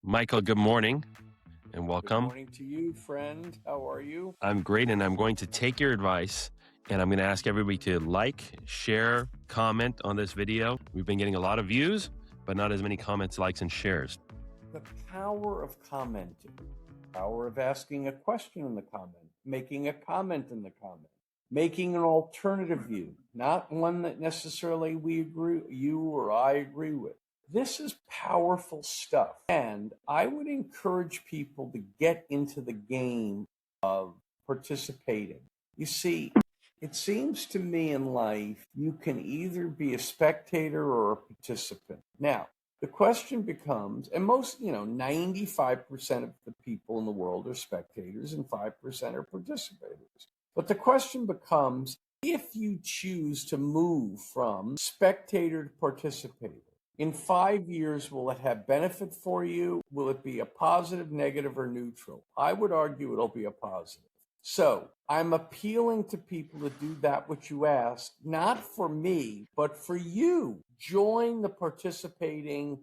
Michael, good morning and Good welcome. morning to you, friend. How are you? I'm great, and I'm going to take your advice, and I'm going to ask everybody to like, share, comment on this video. We've been getting a lot of views, but not as many comments, likes, and shares. The power of commenting, power of asking a question in the comment, making a comment in the comment, making an alternative view, not one that necessarily you or I agree with. This is powerful stuff. And I would encourage people to get into the game of participating. You see, it seems to me in life, you can either be a spectator or a participant. Now, the question becomes, and most, 95% of the people in the world are spectators and 5% are participators. But the question becomes, if you choose to move from spectator to participator, in 5 years, will it have benefit for you? Will it be a positive, negative, or neutral? I would argue it'll be a positive. So I'm appealing to people to do that which you asked, not for me, but for you. Join the participating,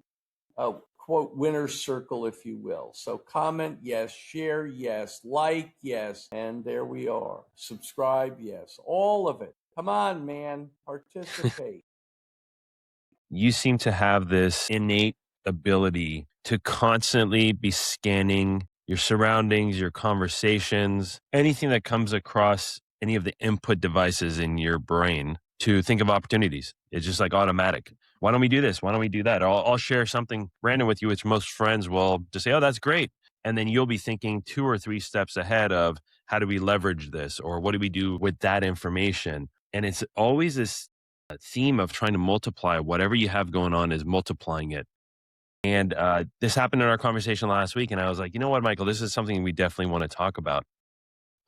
quote, winner's circle, if you will. So comment, yes. Share, yes. Like, yes. And there we are. Subscribe, yes. All of it. Come on, man. Participate. You seem to have this innate ability to constantly be scanning your surroundings, your conversations, anything that comes across any of the input devices in your brain to think of opportunities. It's just like automatic. Why don't we do this? Why don't we do that? Or I'll share something random with you, which most friends will just say, oh, that's great. And then you'll be thinking 2 or 3 steps ahead of how do we leverage this? Or what do we do with that information? And it's always this theme of trying to multiply whatever you have going on is multiplying it. And this happened in our conversation last week. And I was like, you know what, Michael, this is something we definitely want to talk about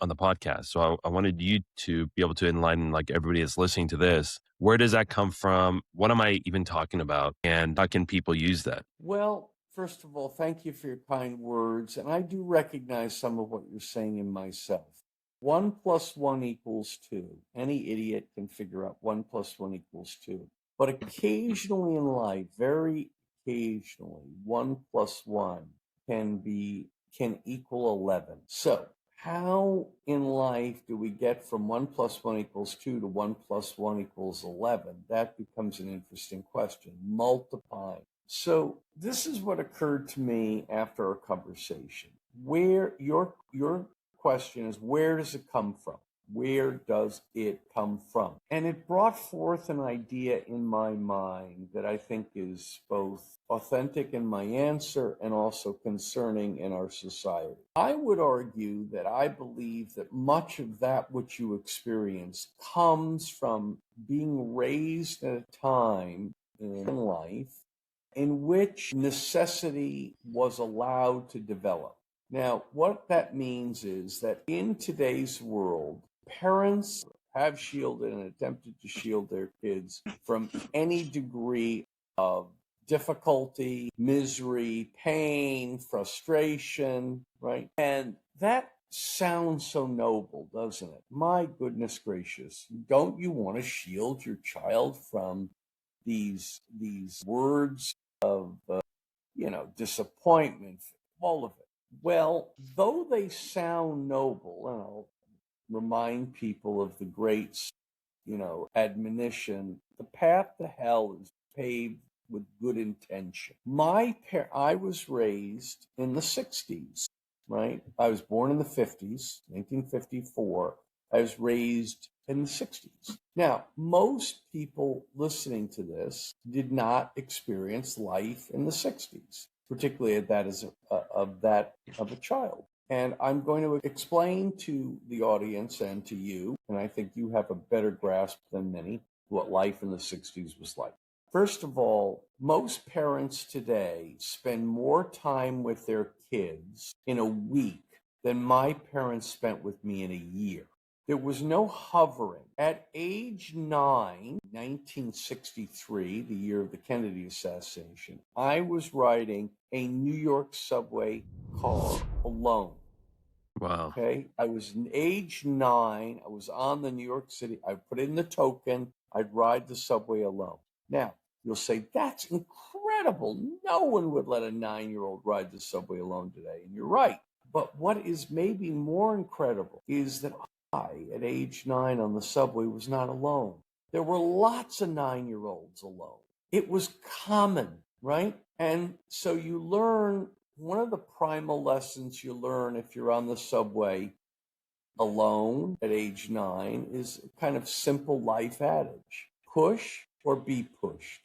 on the podcast. So I wanted you to be able to enlighten like everybody that's listening to this. Where does that come from? What am I even talking about? And how can people use that? Well, first of all, thank you for your kind words. And I do recognize some of what you're saying in myself. 1 + 1 = 2. Any idiot can figure out 1 + 1 = 2. But occasionally in life, very occasionally, 1 + 1 can equal 11. So how in life do we get from 1 + 1 = 2 to 1 + 1 = 11? That becomes an interesting question. Multiplying. So this is what occurred to me after our conversation. Where your question is, where does it come from? Where does it come from? And it brought forth an idea in my mind that I think is both authentic in my answer and also concerning in our society. I would argue that I believe that much of that which you experience comes from being raised at a time in life in which necessity was allowed to develop. Now, what that means is that in today's world, parents have shielded and attempted to shield their kids from any degree of difficulty, misery, pain, frustration, right? And that sounds so noble, doesn't it? My goodness gracious. Don't you want to shield your child from these words of disappointment, all of it? Well, though they sound noble, and I'll remind people of the great, admonition, the path to hell is paved with good intention. I was raised in the 60s, right? I was born in the 50s, 1954. I was raised in the 60s. Now, most people listening to this did not experience life in the 60s, particularly at that of a child. And I'm going to explain to the audience and to you, and I think you have a better grasp than many, what life in the 60s was like. First of all, most parents today spend more time with their kids in a week than my parents spent with me in a year. There was no hovering. At age 9, 1963, the year of the Kennedy assassination, I was riding a New York subway car alone. Wow. Okay. I was age 9. I was on the New York City. I put in the token. I'd ride the subway alone. Now, You'll say, that's incredible. No one would let a 9-year-old ride the subway alone today. And you're right. But what is maybe more incredible is that I, at age 9 on the subway, was not alone. There were lots of 9-year-olds alone. It was common, right? And so you learn, one of the primal lessons you learn if you're on the subway alone at age 9 is a kind of simple life adage: push or be pushed.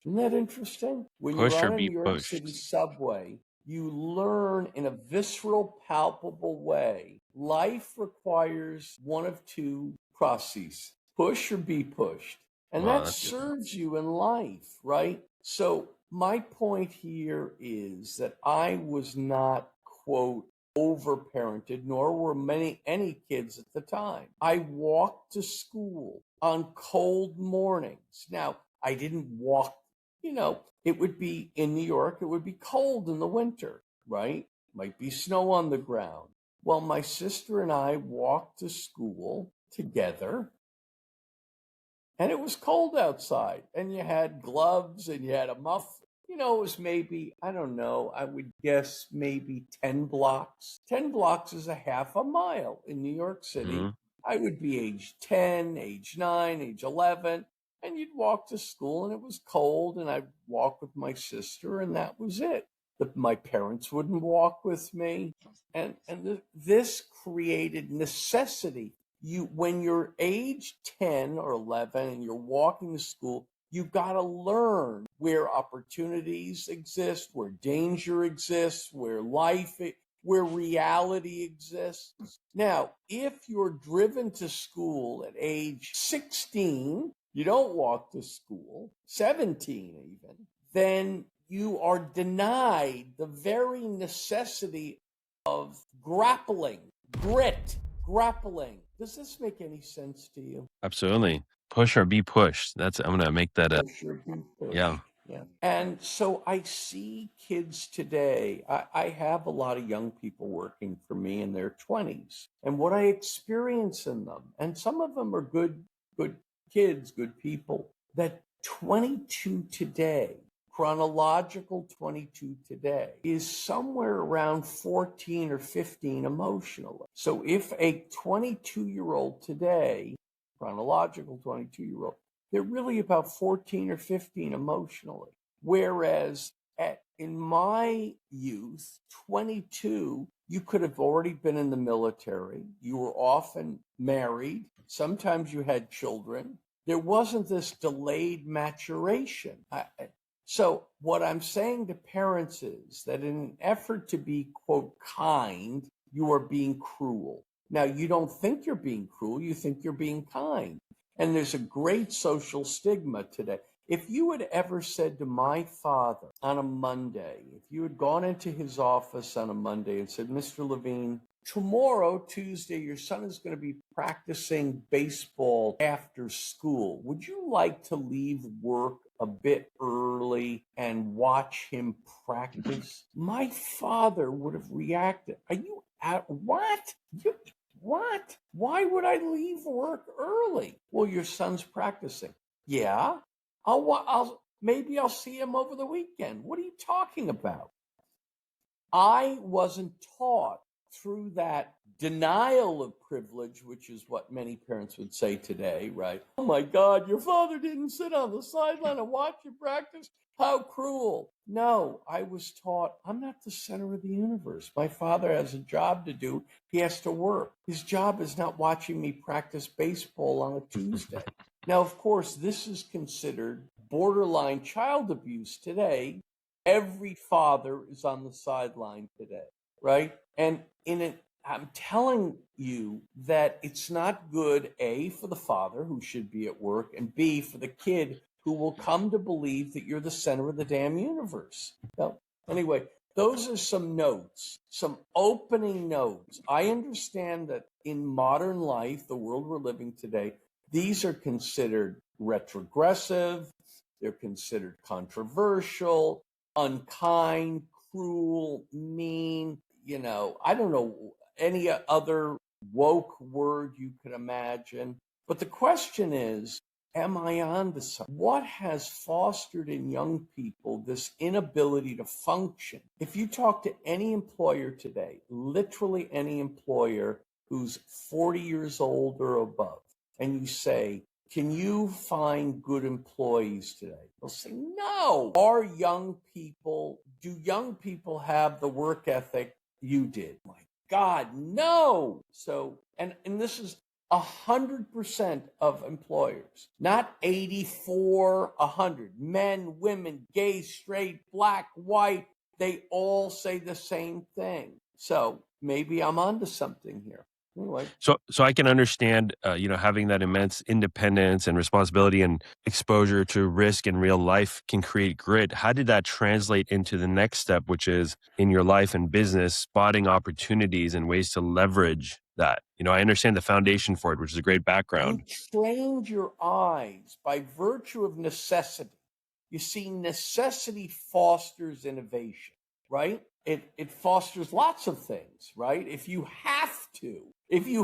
Isn't that interesting? When you're Push or on a be New York City pushed. subway, you learn in a visceral, palpable way. Life requires one of two processes: push or be pushed. And Wow, that that's good. serves you in life, right? So my point here is that I was not, quote, overparented, nor were any kids at the time. I walked to school on cold mornings. Now, I didn't walk, it would be in New York, it would be cold in the winter, right? Might be snow on the ground. Well, my sister and I walked to school together, and it was cold outside, and you had gloves and you had a muff. It was maybe, I don't know, I would guess maybe 10 blocks. 10 blocks is a half a mile in New York City. Hmm. I would be age 10, age 9, age 11, and you'd walk to school, and it was cold, and I'd walk with my sister, and that was it. My parents wouldn't walk with me, and this created necessity. When you're age 10 or 11 and you're walking to school, you've got to learn where opportunities exist, where danger exists, where where reality exists. Now, if you're driven to school at age 16, you don't walk to school, 17 even, then you are denied the very necessity of grappling, grit, grappling. Does this make any sense to you? Absolutely. Push or be pushed. I'm gonna make that up. Push or be Yeah. pushed. Yeah. And so I see kids today. I have a lot of young people working for me in their 20s. And what I experience in them, and some of them are good kids, good people, that 22 today, chronological 22 today, is somewhere around 14 or 15 emotionally. So if a 22-year-old today, chronological 22-year-old, they're really about 14 or 15 emotionally. Whereas in my youth, 22, you could have already been in the military. You were often married. Sometimes you had children. There wasn't this delayed maturation. So what I'm saying to parents is that in an effort to be, quote, kind, you are being cruel. Now, you don't think you're being cruel. You think you're being kind. And there's a great social stigma today. If you had ever said to my father on a Monday, if you had gone into his office on a Monday and said, Mr. Levine, tomorrow, Tuesday, your son is going to be practicing baseball after school. Would you like to leave work a bit early and watch him practice? My father would have reacted, are you out? What? What? Why would I leave work early? Well, your son's practicing. Yeah. Maybe I'll see him over the weekend. What are you talking about? I wasn't taught through that denial of privilege, which is what many parents would say today, right? Oh my God, your father didn't sit on the sideline and watch you practice? How cruel. No, I was taught I'm not the center of the universe. My father has a job to do. He has to work. His job is not watching me practice baseball on a Tuesday. Now, of course, this is considered borderline child abuse today. Every father is on the sideline today, right? And I'm telling you that it's not good, A, for the father who should be at work, and B, for the kid who will come to believe that you're the center of the damn universe. So, anyway, those are some notes, some opening notes. I understand that in modern life, the world we're living today, these are considered retrogressive, they're considered controversial, unkind, cruel, mean, I don't know any other woke word you could imagine. But the question is, am I on to something? What has fostered in young people this inability to function? If you talk to any employer today, literally any employer who's 40 years old or above, and you say, can you find good employees today? They'll say, no. Do young people have the work ethic you did? My God, no. So, and this is 100% of employers, not 84, 100. Men, women, gay, straight, black, white, they all say the same thing. So maybe I'm onto something here. Anyway. So I can understand, having that immense independence and responsibility and exposure to risk in real life can create grit. How did that translate into the next step, which is in your life and business, spotting opportunities and ways to leverage that? I understand the foundation for it, which is a great background. You trained your eyes by virtue of necessity. You see, necessity fosters innovation, right? It fosters lots of things, right? If you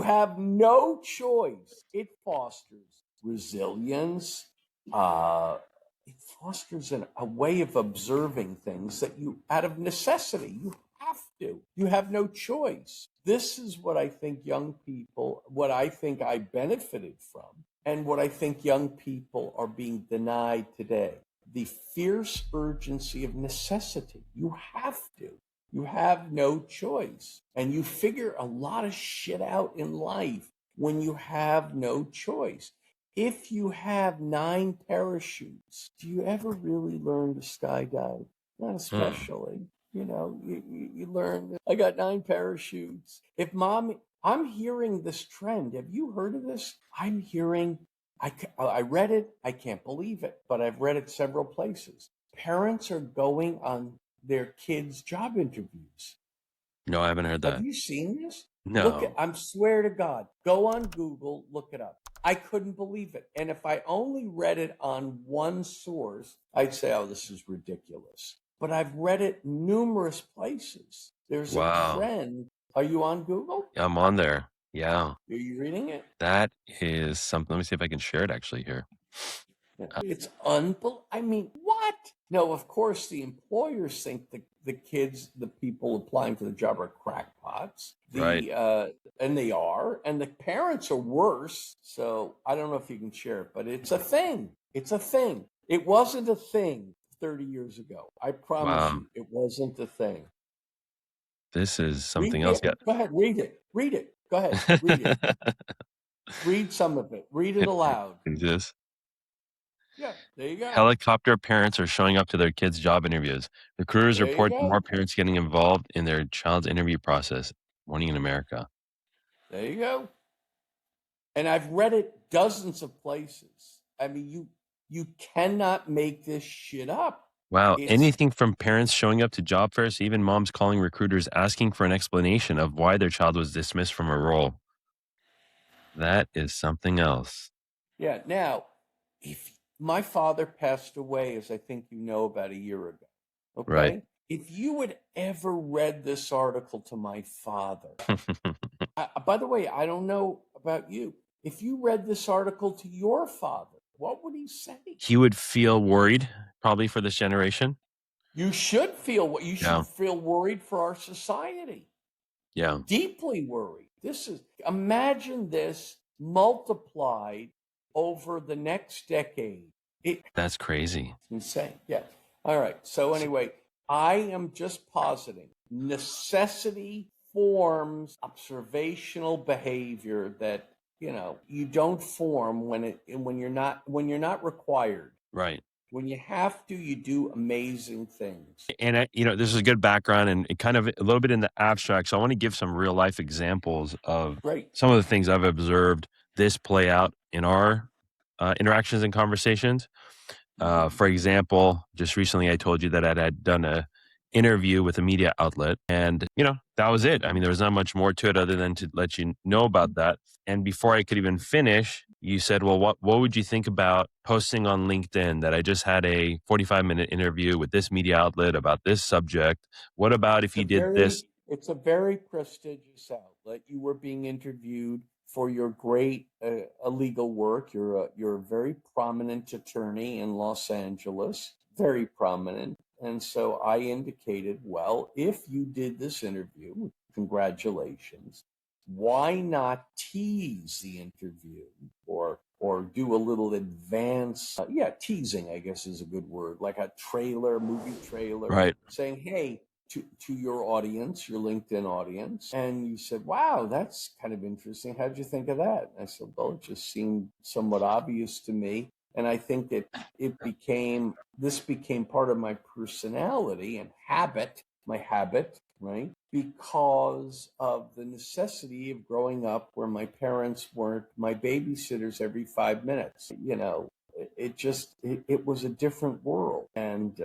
have no choice, it fosters resilience. It fosters a way of observing things that out of necessity, you have no choice. This is what I think what I think I benefited from, and what I think young people are being denied today. The fierce urgency of necessity. You have to. You have no choice. And you figure a lot of shit out in life when you have no choice. If you have 9 parachutes, do you ever really learn to skydive? Not especially. You learn, I got 9 parachutes. I'm hearing this trend. Have you heard of this? I read it. I can't believe it, but I've read it several places. Parents are going on their kids' job interviews. No, I haven't heard that. Have you seen this? No. I swear to God, go on Google, look it up. I couldn't believe it. And if I only read it on one source, I'd say, oh, this is ridiculous. But I've read it numerous places. There's a trend. Are you on Google? I'm on there. Yeah. Are you reading it? That is something. Let me see if I can share it actually here. It's unbelievable. I mean, what? No, of course, the employers think the people applying for the job are crackpots. Right. And they are. And the parents are worse. So I don't know if you can share it, but it's a thing. It's a thing. It wasn't a thing 30 years ago. I promise you, it wasn't a thing. This is something else. Go ahead, read it. Read it. Go ahead, read it. Read some of it. Read it aloud. Yeah, there you go. Helicopter parents are showing up to their kids' job interviews. Recruiters report more parents getting involved in their child's interview process. Morning in America. There you go. And I've read it dozens of places. I mean, you cannot make this shit up. Wow. Anything from parents showing up to job fairs, even moms calling recruiters asking for an explanation of why their child was dismissed from a role. That is something else. Yeah. Now, if my father passed away, as I think you know, about a year ago. Okay. Right. If you had ever read this article to my father, by the way, I don't know about you. If you read this article to your father, what would he say? He would feel worried, probably, for this generation. You should feel worried for our society. Yeah. Deeply worried. Imagine this multiplied over the next decade. That's crazy. It's insane. Yeah. All right. So anyway, I am just positing necessity forms observational behavior that, you don't form when you're not required. Right. When you have to, you do amazing things. And this is a good background and it kind of a little bit in the abstract. So I want to give some real life examples of some of the things I've observed this play out in our interactions and conversations. For example, just recently I told you that I had done a interview with a media outlet and, that was it. I mean, there was not much more to it other than to let you know about that. And before I could even finish, you said, well, what would you think about posting on LinkedIn that I just had a 45-minute interview with this media outlet about this subject? What about if you did this? It's a very prestigious outlet. You were being interviewed for your great legal work. You're a very prominent attorney in Los Angeles, very prominent. And so I indicated, well, if you did this interview, congratulations. Why not tease the interview or do a little advance? Teasing, I guess, is a good word, like a trailer, movie trailer, Right. saying, hey, to your audience, your LinkedIn audience. And you said, wow, that's kind of interesting. How'd you think of that? And I said, well, it just seemed somewhat obvious to me. And I think that this became part of my personality and my habit, right? Because of the necessity of growing up where my parents weren't my babysitters every 5 minutes. It was a different world. And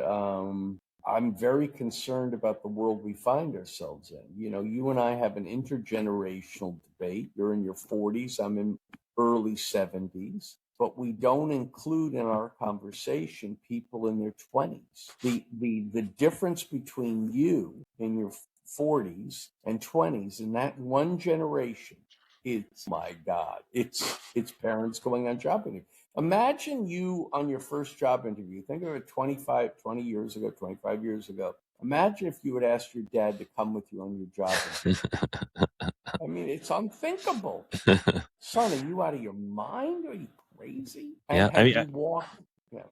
I'm very concerned about the world we find ourselves in. You and I have an intergenerational debate. You're in your 40s, I'm in early 70s, but we don't include in our conversation people in their 20s. The difference between you in your 40s and 20s in that one generation, my God, it's parents going on job interviews. Imagine you on your first job interview. Think of it 20 years ago, 25 years ago. Imagine if you had asked your dad to come with you on your job interview. I mean, it's unthinkable. Son, are you out of your mind? Are you crazy? And Yeah. had you walked? Yeah.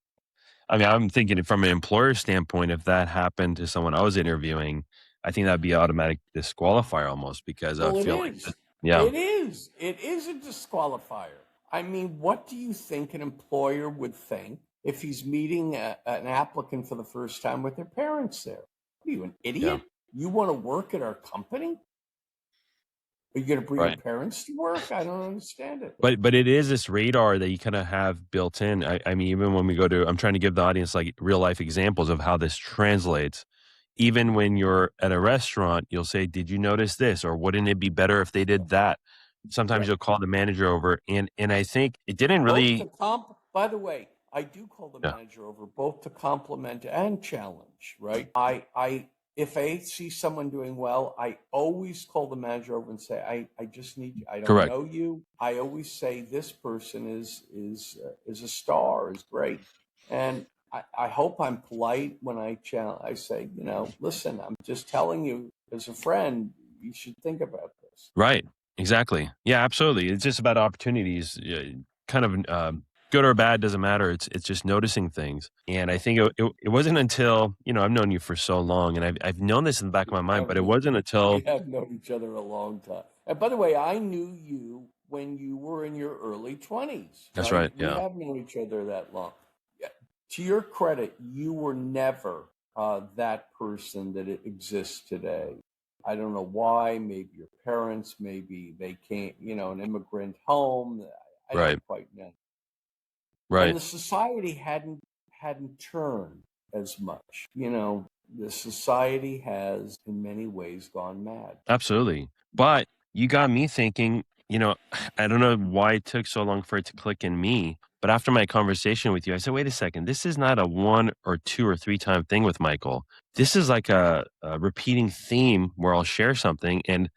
I mean, I'm thinking from an employer standpoint, if that happened to someone I was interviewing, I think that'd be an automatic disqualifier almost, because I Well, it feel like, is. yeah, It is. It is a disqualifier. I mean, what do you think an employer would think if he's meeting an applicant for the first time with their parents there? Are you, an yeah, idiot? You want to work at our company? Are you going to bring your right. parents to work? I don't understand it. But it is this radar that you kind of have built in. I mean, even when we go to, I'm trying to give the audience like real life examples of how this translates. Even when you're at a restaurant, you'll say, "Did you notice this?" Or "Wouldn't it be better if they did that?" Sometimes Right. you'll call the manager over, and I think it didn't Both to really. by the way, I do call the Yeah, manager over both to compliment and challenge, right? I if I see someone doing well, I always call the manager over and say, I just need you. I don't correct. know you. I always say this person is a star, is great. And I hope I'm polite when I challenge. I say, listen, I'm just telling you as a friend, you should think about this. Right. Exactly. Yeah, absolutely. It's just about opportunities. Kind of good or bad doesn't matter. It's just noticing things. And I think it wasn't until, I've known you for so long, and I've known this in the back of my mind, but it wasn't We until. have known each other a long time. And by the way, I knew you when you were in your early 20s, That's right? right. We Yeah. have known each other that long. Yeah. To your credit, you were never that person that it exists today. I don't know why. Maybe your parents, maybe they came, an immigrant home. I Right. don't quite know. And Right. the society hadn't turned as much. The society has in many ways gone mad. Absolutely. But you got me thinking, I don't know why it took so long for it to click in me. But after my conversation with you, I said, wait a second, this is not a one or two or three time thing with Michael. This is like a repeating theme where I'll share something. And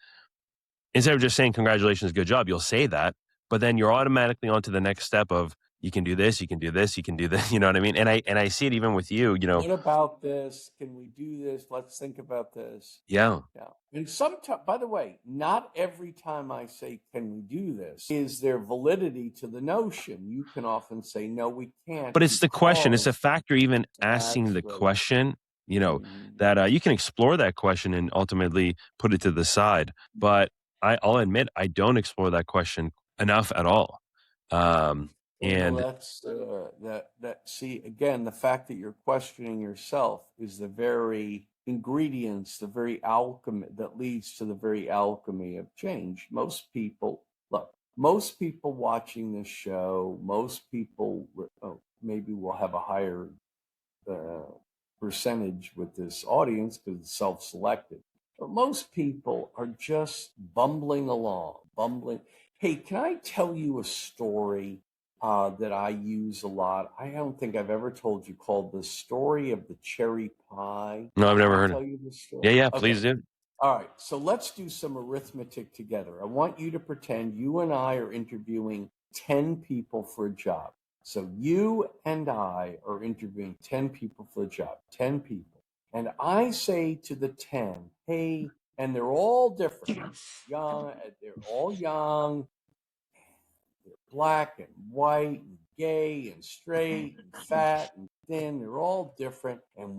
instead of just saying, congratulations, good job, you'll say that. But then you're automatically on to the next step of, you can do this, you can do this, you can do this. You know what I mean? And I see it even with you, What about this? Can we do this? Let's think about this. yeah. Yeah. And sometimes, by the way, not every time I say, can we do this, is there validity to the notion. You can often say, no, we can't But it's the question. It's a because factor even asking that's the right. question, Mhm. that you can explore that question and ultimately put it to the side. But I'll admit I don't explore that question enough at all. Um, Well, and that's see again, the fact that you're questioning yourself is the very ingredients, the very alchemy that leads to the very alchemy of change. Most people watching this show, most people maybe will have a higher uh, percentage with this audience because it's self-selected. But most people are just bumbling along, bumbling. Hey, can I tell you a story that I use a lot? I don't think I've ever told you, called The Story of the Cherry Pie. no, I've Can never I heard of. tell you this Yeah, story? yeah, Okay. please do. All right, so let's do some arithmetic together. I want you to pretend you and I are interviewing 10 people for a job. So you and I are interviewing 10 people for a job, 10 people. And I say to the 10, hey, and they're all different. Young, they're all young, they're black and white and gay and straight and fat and thin. They're all different. And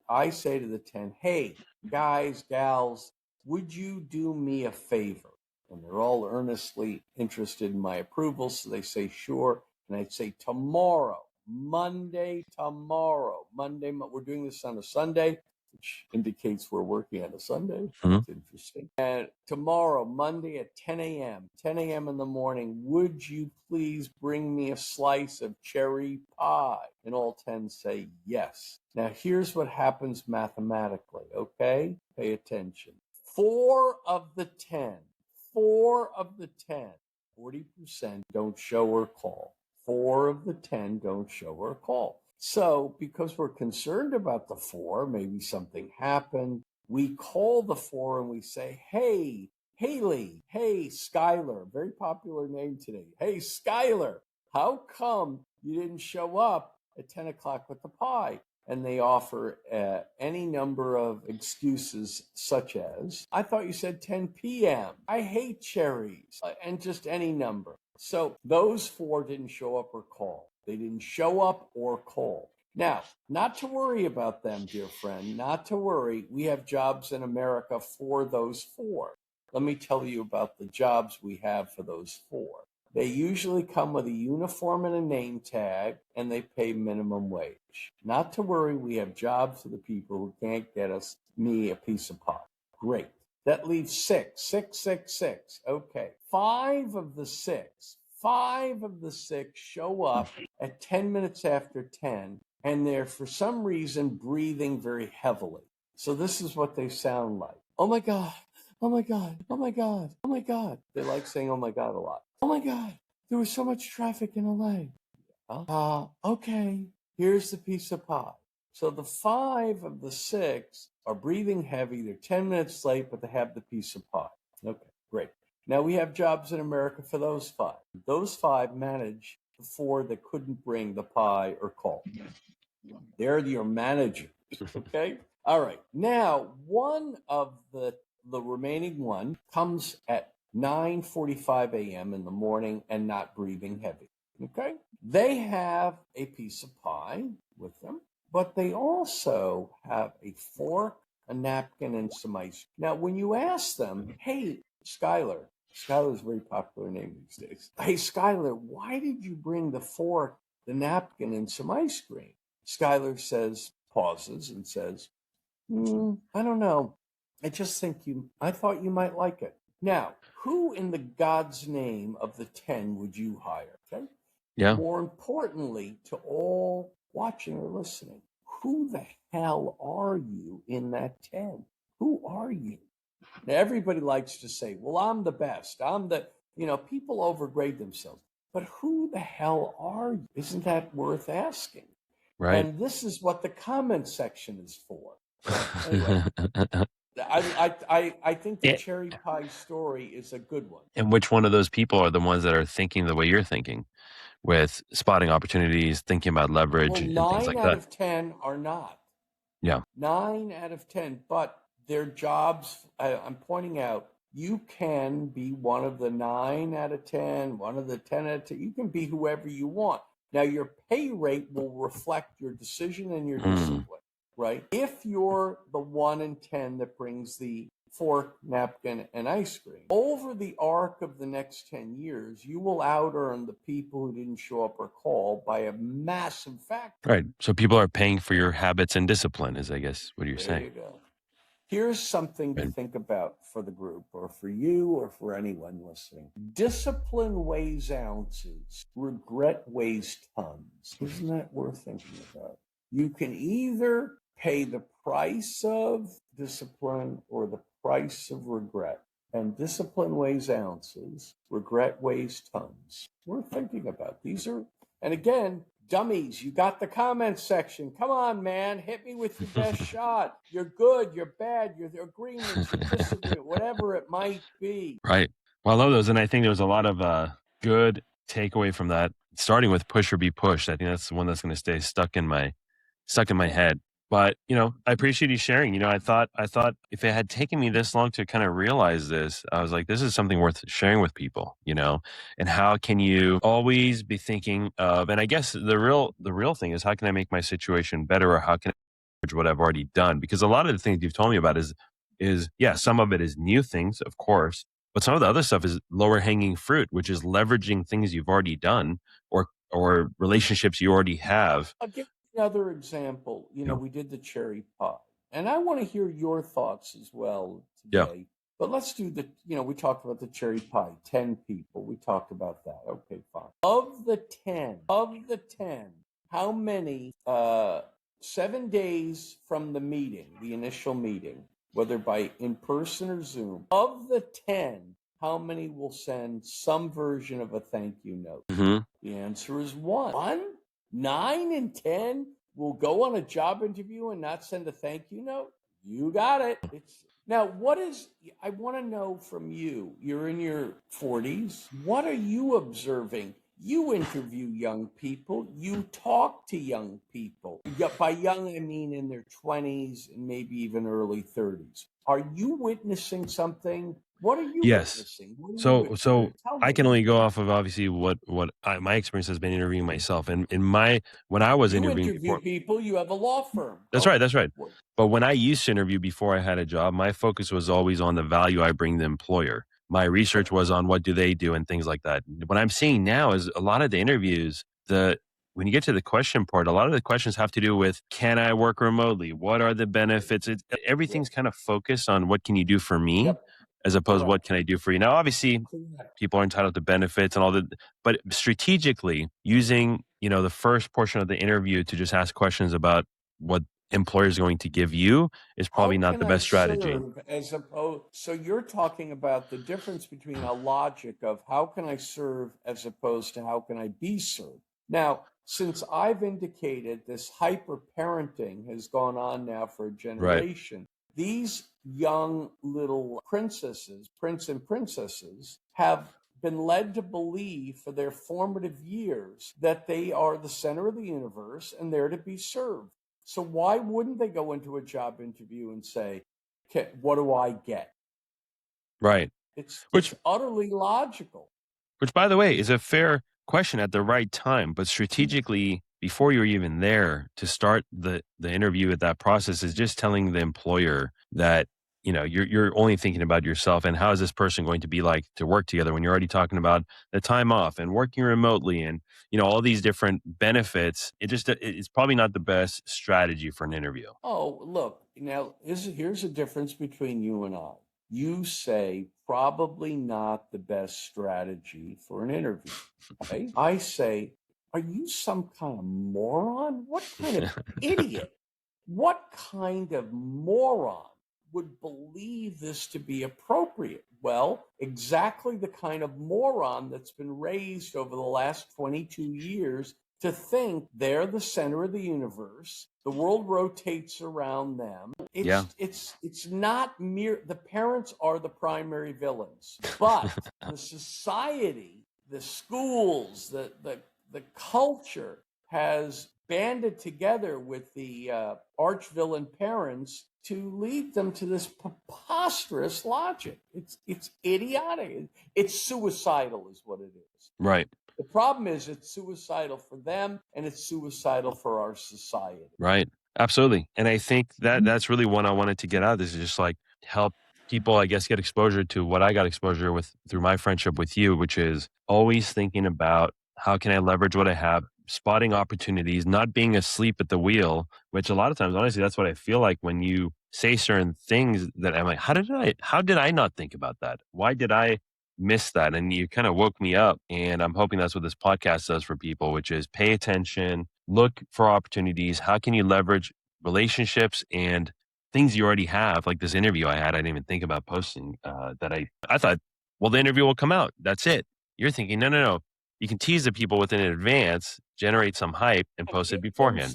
I say to the 10, hey, guys, gals, would you do me a favor? And they're all earnestly interested in my approval. So they say, sure. And I'd say, tomorrow, Monday, we're doing this on a Sunday, which indicates we're working on a Sunday. That's interesting. And tomorrow, Monday at 10 a.m., 10 a.m. in the morning, would you please bring me a slice of cherry pie? And all 10 say yes. Now, here's what happens mathematically, okay? Pay attention. 4 of the 10, 40% don't show or call. 4 of the 10 don't show or call. So because we're concerned about the 4, maybe something happened, we call the 4 and we say, hey, Haley, hey, Skylar, very popular name today. Hey, Skylar, how come you didn't show up at 10 o'clock with the pie? And they offer any number of excuses, such as, I thought you said 10 p.m. I hate cherries, and just any number. So those 4 didn't show up or call. They didn't show up or call. Now, not to worry about them, dear friend, not to worry. We have jobs in America for those 4. Let me tell you about the jobs we have for those 4. They usually come with a uniform and a name tag, and they pay minimum wage. Not to worry, we have jobs for the people who can't get me a piece of pie. Great. That leaves 6. Okay. 5 of the 6 show up at 10 minutes after 10, and they're for some reason breathing very heavily. So this is what they sound like. Oh my God. Oh my God. Oh my God. Oh my God. They like saying oh my God a lot. Oh my God, there was so much traffic in LA. Okay, here's the piece of pie. So the 5 of the 6 are breathing heavy. They're 10 minutes late, but they have the piece of pie. Okay, great. Now we have jobs in America for those 5. Those 5 manage the 4 that couldn't bring the pie or call. They're your managers, okay? All right. Now, one of the remaining one comes at 9:45 a.m. in the morning and not breathing heavy. Okay? They have a piece of pie with them, but they also have a fork, a napkin, and some ice. Now, when you ask them, hey, Skylar's a very popular name these days. Hey, Skylar, why did you bring the fork, the napkin, and some ice cream? Skylar pauses and says, I don't know. I thought you might like it. Now, who in the God's name of the 10 would you hire? Okay. Yeah. More importantly, to all watching or listening, who the hell are you in that 10? Who are you? Now, everybody likes to say, well, I'm the best. People overgrade themselves. But who the hell are you? Isn't that worth asking? Right. And this is what the comment section is for. Anyway, I think the cherry pie story is a good one. And which one of those people are the ones that are thinking the way you're thinking, with spotting opportunities, thinking about leverage Well, and things 9 like out that? of 10 are not. Yeah. 9 out of 10, but their jobs, I'm pointing out, you can be one of the 9 out of 10, one of the 10 out of 10. You can be whoever you want. Now, your pay rate will reflect your decision and your discipline, right? If you're the 1 in 10 that brings the fork, napkin, and ice cream, over the arc of the next 10 years, you will out-earn the people who didn't show up or call by a massive factor. Right. So people are paying for your habits and discipline, is I guess what you're There saying. you go. Here's something to Right. think about for the group or for you or for anyone listening. Discipline weighs ounces, regret weighs tons. Isn't that worth thinking about? You can either pay the price of discipline or the price of regret. And discipline weighs ounces, regret weighs tons. Worth thinking about. And again, Dummies, you got the comment section. Come on, man. Hit me with your best shot. You're good, you're bad, you're the agreements, your disagreement, whatever it might be. Right. Well, I love those. And I think there's a lot of good takeaway from that, starting with push or be pushed. I think that's the one that's going to stay stuck in my head. But, I appreciate you sharing. I thought if it had taken me this long to kind of realize this, I was like, this is something worth sharing with people, and how can you always be thinking of, and I guess the real thing is, how can I make my situation better, or how can I leverage what I've already done? Because a lot of the things you've told me about is yeah, some of it is new things, of course, but some of the other stuff is lower hanging fruit, which is leveraging things you've already done, or relationships you already have. I'll give you another example. Yeah. We did the cherry pie, and I want to hear your thoughts as well Yeah. today. But let's do we talked about the cherry pie, 10 people. We talked about that. Okay, fine. Of the 10, how many, 7 days from the meeting, the initial meeting, whether by in person or Zoom, of the 10, how many will send some version of a thank you note? Hmm. The answer is one. 9 and 10 will go on a job interview and not send a thank you note. You got it. Now, I want to know from you. You're in your 40s. What are you observing? You interview young people. You talk to young people. By young, I mean in their 20s and maybe even early 30s. Are you witnessing something? What are you Yes. witnessing? What are you So witnessing? Tell I me. can only go off of, obviously, my experience has been interviewing myself, and when I was You interviewing interview before. people. You have a law firm. That's Go right. ahead. That's right. What- But when I used to interview before I had a job, my focus was always on the value I bring the employer. My research was on what do they do and things like that. What I'm seeing now is a lot of the interviews, when you get to the question part, a lot of the questions have to do with, can I work remotely? What are the benefits? Everything's kind of focused on what can you do for me, Yep. as opposed to what Correct. can I do for you. Now, obviously, Correct. people are entitled to benefits and all that, but strategically using, the first portion of the interview to just ask questions about what employer is going to give you is How probably not can the I best strategy. serve as opposed? So you're talking about the difference between a logic of how can I serve as opposed to how can I be served. Now, since I've indicated this hyper parenting has gone on now for a Right. generation, these young little princesses, prince and princesses, have been led to believe for their formative years that they are the center of the universe and they're to be served. So why wouldn't they go into a job interview and say, "Okay, what do I get?" Right. It's Which utterly logical. Which, by the way, is a fair question at the right time, but strategically, before you're even there to start the interview at that process, is just telling the employer that you're only thinking about yourself, and how is this person going to be like to work together, when you're already talking about the time off and working remotely and all these different benefits. It's probably not the best strategy for an interview. Oh, look, now here's a difference between you and I. You say probably not the best strategy for an interview. Okay? I say, are you some kind of moron? What kind of idiot? What kind of moron would believe this to be appropriate? Well, exactly the kind of moron that's been raised over the last 22 years to think they're the center of the universe. The world rotates around them. Yeah. It's not mere, the parents are the primary villains, but the society, the schools, the culture has banded together with the arch villain parents to lead them to this preposterous logic. It's idiotic. It's suicidal, is what it is. Right. The problem is it's suicidal for them and it's suicidal for our society. Right. Absolutely. And I think that's really what I wanted to get out of this, is just like help people, I guess, get exposure to what I got exposure with through my friendship with you, which is always thinking about, how can I leverage what I have, spotting opportunities, not being asleep at the wheel, which a lot of times, honestly, that's what I feel like when you say certain things that I'm like, how did I not think about that? Why did I miss that? And you kind of woke me up. And I'm hoping that's what this podcast does for people, which is pay attention, look for opportunities. How can you leverage relationships and things you already have? Like this interview I didn't even think about posting that I thought, well, the interview will come out. That's it. You're thinking, no. You can tease the people within advance generate some hype and post it give them beforehand.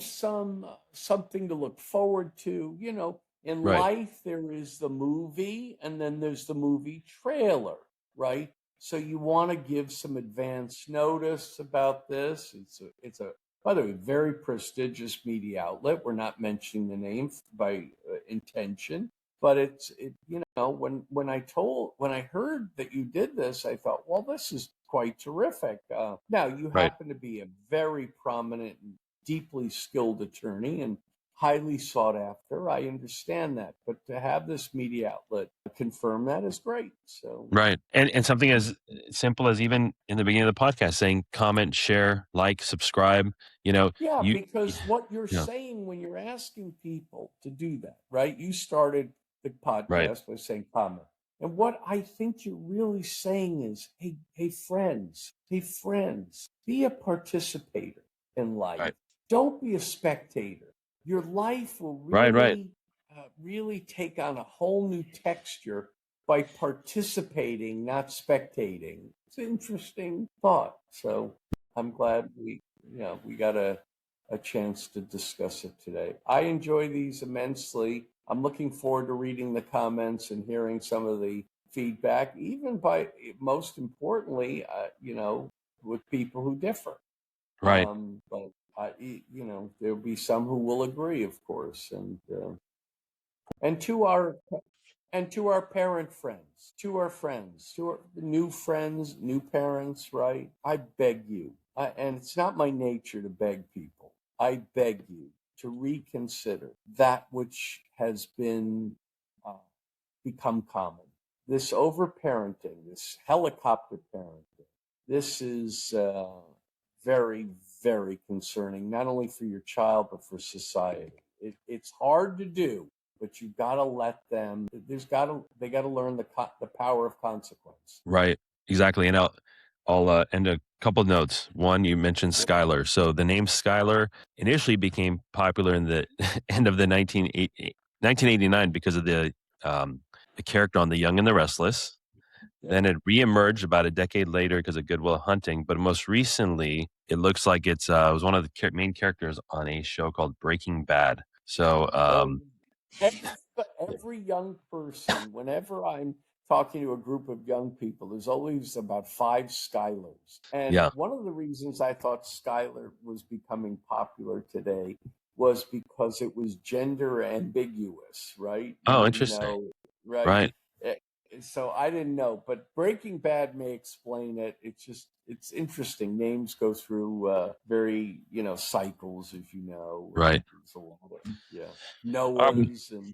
some something to look forward to. You know, in Right. life there is the movie and then there's the movie trailer, right? So you want to give some advance notice about this. It's a by the way, very prestigious media outlet. We're not mentioning the name by intention, but you know, when I heard that you did this, I thought, well, this is quite terrific. Now you Right. happen to be a very prominent and deeply skilled attorney and highly sought after. I understand that, but to have this media outlet confirm that is great. So Right. And something as simple as even in the beginning of the podcast saying comment, share, like, subscribe, you know, yeah, you because what you're yeah, saying when you're asking people to do that, right? You started the right. podcast by saying comment. And what I think you're really saying is, hey friends, be a participator in life. Right. Don't be a spectator. Your life will Right. really take on a whole new texture by participating, not spectating. It's an interesting thought. So I'm glad we got a chance to discuss it today. I enjoy these immensely. I'm looking forward to reading the comments and hearing some of the feedback, even by most importantly, with people who differ. Right. But there'll be some who will agree, of course, and to our and to our parent friends, to our new friends, new parents, right? I beg you, and it's not my nature to beg people. I beg you to reconsider that which has been uh, become common. This overparenting, this helicopter parenting, this is very, very concerning, not only for your child, but for society. It's hard to do, but you got to let them, they got to learn the power of consequence. Right. Exactly. And I'll end a couple of notes. One, you mentioned Yep. Skylar. So the name Skylar initially became popular in the end of the 1989 because of the character on The Young and the Restless. Yep. Then it reemerged about a decade later because of Good Will Hunting. But most recently, it looks like it was one of the main characters on a show called Breaking Bad. So, Oh, every young person, whenever I'm talking to a group of young people, there's always about five Skylers. And yeah. one of the reasons I thought Skylar was becoming popular today was because it was gender ambiguous, right? You Oh, didn't interesting. know, right? Right. Eh, So I didn't know, but Breaking Bad may explain it. It's interesting. Names go through very cycles, as you know, and Right. there's a lot of Um, Noahs and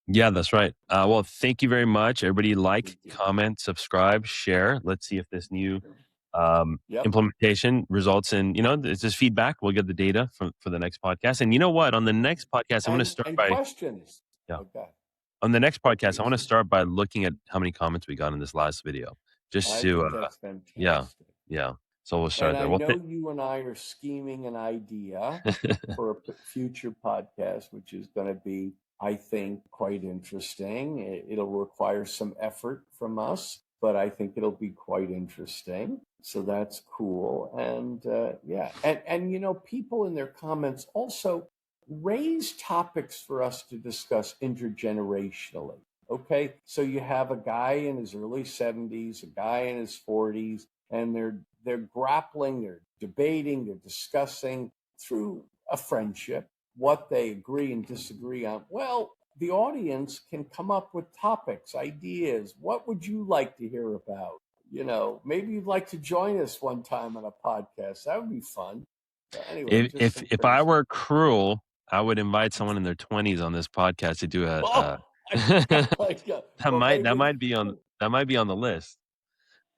yeah, that's right. Well, thank you very much. Everybody like, thank you. comment, subscribe, share. Let's see if this new Yep. implementation results in, it's just feedback. We'll get the data for the next podcast. And you know what? On the next podcast, I'm going to start And by, questions. yeah, Okay. on the next podcast, I Okay. want to start by looking at how many comments we got in this last video. Just I to, think that's yeah, fantastic. yeah. So we'll And start there. I Well, know you and I are scheming an idea for a future podcast, which is going to be, I think, quite interesting. It'll require some effort from us, but I think it'll be quite interesting. So that's cool. And yeah, and people in their comments also raise topics for us to discuss intergenerationally. Okay, so you have a guy in his early 70s, a guy in his 40s, and they're grappling, they're debating, they're discussing through a friendship what they agree and disagree on. Well, the audience can come up with topics, ideas. What would you like to hear about? Maybe you'd like to join us one time on a podcast. That would be fun. So anyway, if just if some if I things. were cruel, I would invite someone in their 20s on this podcast to do Oh my God! Like, that well, might they that would. might be on that might be on the list.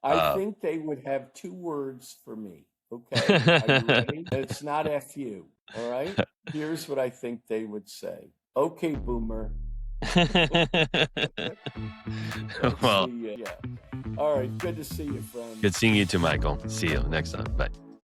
I Uh, think they would have two words for me. Okay, are you ready? It's not "fu." All right. Here's what I think they would say. Okay, boomer. Let's well, see. Yeah. All right. Good to see you, friend. good seeing you too, Michael. See you next time. Bye.